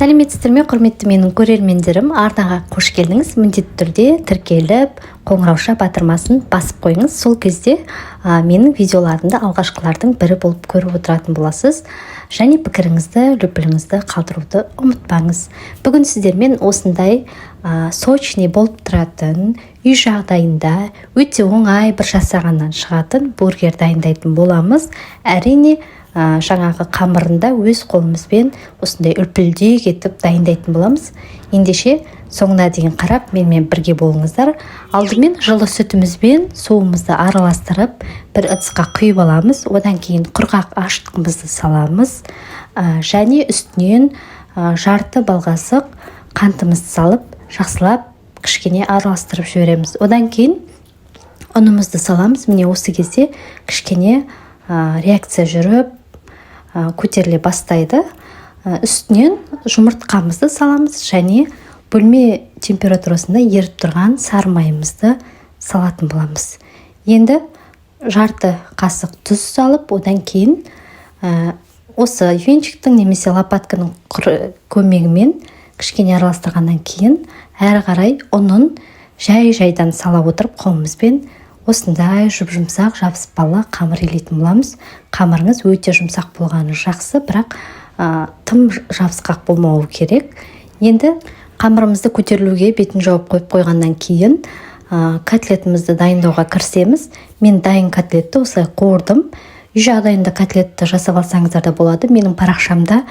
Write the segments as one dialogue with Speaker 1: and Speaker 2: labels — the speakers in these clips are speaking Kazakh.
Speaker 1: Сәлеметсіздер ме, құрметті менің көрермендерім, арнаға қош келдіңіз. Міндетті түрде тіркеліп, қоңырауша батырмасын басып қойыңыз. Сол кезде менің видеоларымды алғашқылардың бірі болып көріп отыратын боласыз. Және пікіріңізді, лүпіліңізді қалдыруды ұмытпаңыз. Бүгін сіздермен осындай сочный болып тұратын, үй жағдайында өте оңай бір жасағаннан шығатын бургер дайындайтын боламыз. Әрине, жаңағы қамырында өз қолымызбен осындай үлпілдей етіп дайындайтын боламыз. Ендеше соңына дейін қарап менімен бірге болыңыздар. Алдымен жылы сүтімізбен суымызды араластырып бір ыдысқа құйып аламыз. Одан кейін құрғақ ашытқымызды саламыз. Және үстінен жарты балғасық қантымызды салып, жақсылап кішкене араластырып жібереміз. Одан кейін ұнымызды саламыз. Міне осы кезде кішкене реакция жүріп көтеріле бастайды. Үстінен жұмыртқамызды саламыз және бөлме температурасында еріп тұрған сары майымызды салатын боламыз. Енді жарты қасық тұз салып, одан кейін осы венчиктің немесе лопатканың көмегімен кішкене араластырғаннан кейін әрі қарай ұнын жай-жайдан сала отырып қолымызбен осындай жұмсақ жабыспалы қамыр илейтін боламыз. Қамырыңыз өте жұмсақ болғаны жақсы, бірақ тым жабысқақ болмауы керек. Енді қамырымызды көтерілуге бетін жауып қойып қойғаннан кейін котлетімізді дайындауға кірісеміз. Мен дайын котлетті осылай қуырдым. Үй жағдайында котлетті жасап алсаңыздар да болады. Менің парақшамда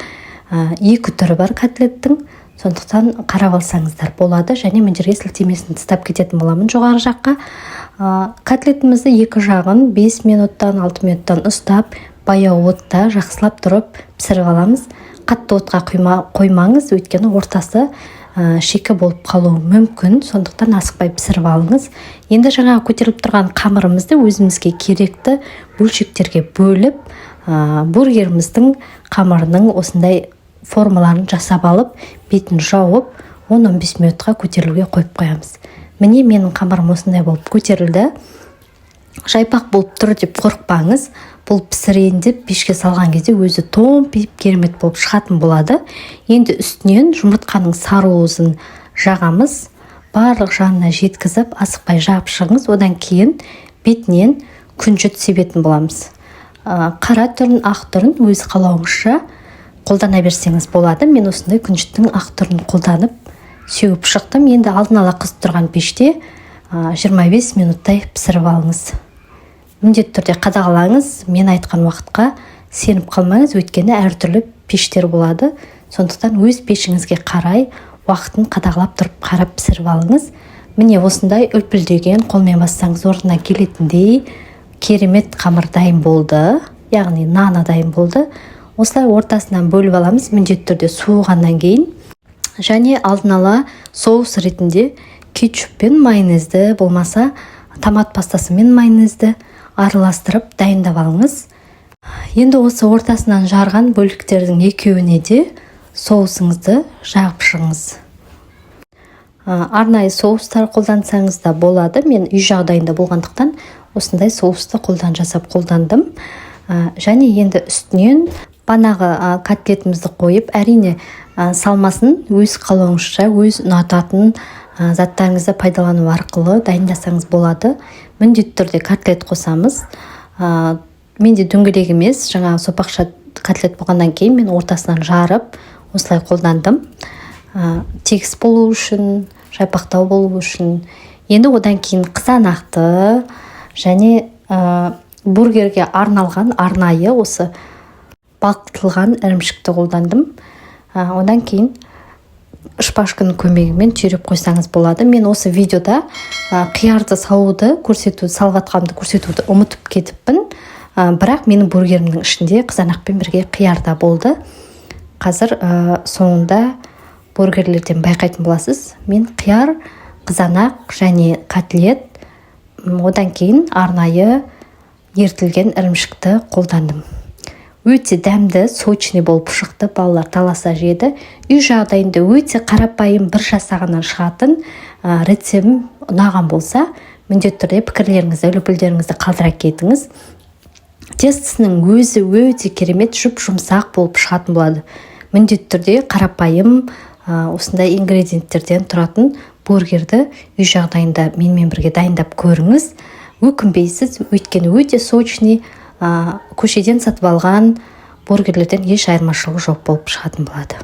Speaker 1: екі түрі бар котлеттің. Сондықтан қарап алсаңыздар болады. Және мен жерге сілтемесін тастап кететін боламын жоғары жаққа. Котлетімізді екі жағын 5 минуттан 6 минуттан ұстап, баяу отта жақсылап тұрып пісіріп аламыз. Қатты отқа қоймаңыз, өйткені ортасы шекі болып қалуы мүмкін. Сондықтан асықпай пісіріп алыңыз. Енді жаңағы көтеріліп тұрған қамырымызды өзімізге керекті бөлшектерге бөліп, бургеріміздің қамырының осындай формаларын жасап алып, бетін жауып, 10-15 минутқа көтерілуге қойып қоямыз. Міне менің қамырым осындай болып көтерілді. Жайпақ болып тұр деп қорықпаңыз. Бұл пісірейін деп пешке салған кезде өзі томпиып керемет болып шығатын болады. Енді үстінен жұмыртқаның сары-уызын жағамыз. Барлық жанына жеткізіп, асықпай жап шығыңыз. Одан кейін бетінен күнжіт себетін боламыз. Қара түрін, ақ түрін өз қалауыңызша қолдана берсеңіз болады. Мен осындай күнжіттің ақ түрін қолданып сеуіп шықтым. Енді алдын ала қызып тұрған пеште 25 минуттай пісіріп алыңыз. Міндетті түрде қадағалаңыз. Мен айтқан уақытқа сеніп қалмаңыз, өйткені әртүрлі пештер болады. Сондықтан өз пешіңізге қарай уақытын қадағалап тұрып қарап пісіріп алыңыз. Міне осындай үлпілдеген, қолмен бассаңыз орнына келетіндей керемет қамыр дайын болды. Яғни наны дайын болды. Осылай ортасынан бөліп аламыз. Міндетті түрде суығаннан кейін. Және алдын ала соус ретінде кетчуп пен майонезді, болмаса томат пастасы мен майонезді араластырып дайындап алыңыз. Енді осы ортасынан жарған бөліктердің екеуіне де соусыңызды жағып шығыңыз. Арнайы соустар қолдансаңыз да болады. Мен үй жағдайында болғандықтан осындай соусты жасап қолдандым. Және енді үстінен банағы котлетімізді қойып, әрине салмасын өз қалауыңызша, өз ұнататын заттарыңызды пайдалану арқылы дайындасаңыз болады. Міндетті түрде котлет қосамыз. Менде дөңгелек емес, жаңағы сопақша котлет болғаннан кейін мен ортасынан жарып, осылай қолдандым. Тегіс болу үшін, жайпақтау болу үшін. Енді одан кейін қызанақты және бургерге арналған арнайы осы балқытылған ірімшікті қолдандым. Одан кейін шпажканың көмегімен түйреп қойсаңыз болады. Мен осы видеода қиярды салғатқанымды көрсетуді ұмытып кетіппін. Бірақ менің бургерімнің ішінде қызанақпен бірге қиярда болды. Қазір соңында бургерлерден байқайтын боласыз. Мен қияр, қызанақ және котлет, одан кейін арнайы ертілген ірімшікті қолдандым. Өте дәмді, сочный болып шықты, балалар таласа жеді. Үй жағдайында өте қарапайым бір жасағаннан шығатын рецептім ұнаған болса, міндетті түрде пікірлеріңізді, үлпілдеріңізді қалдыра кетіңіз. Тестісінің өзі өте керемет, жұмсақ болып шығатын болады. міндетті түрде қарапайым осындай ингредиенттерден тұратын бургерді үй жағдайында менімен бірге дайындап көріңіз. Өкінбейсіз, өйткені өте сочный, көшеден сатып алған бургерлерден еш айырмашылығы жоқ болып шығатын болады.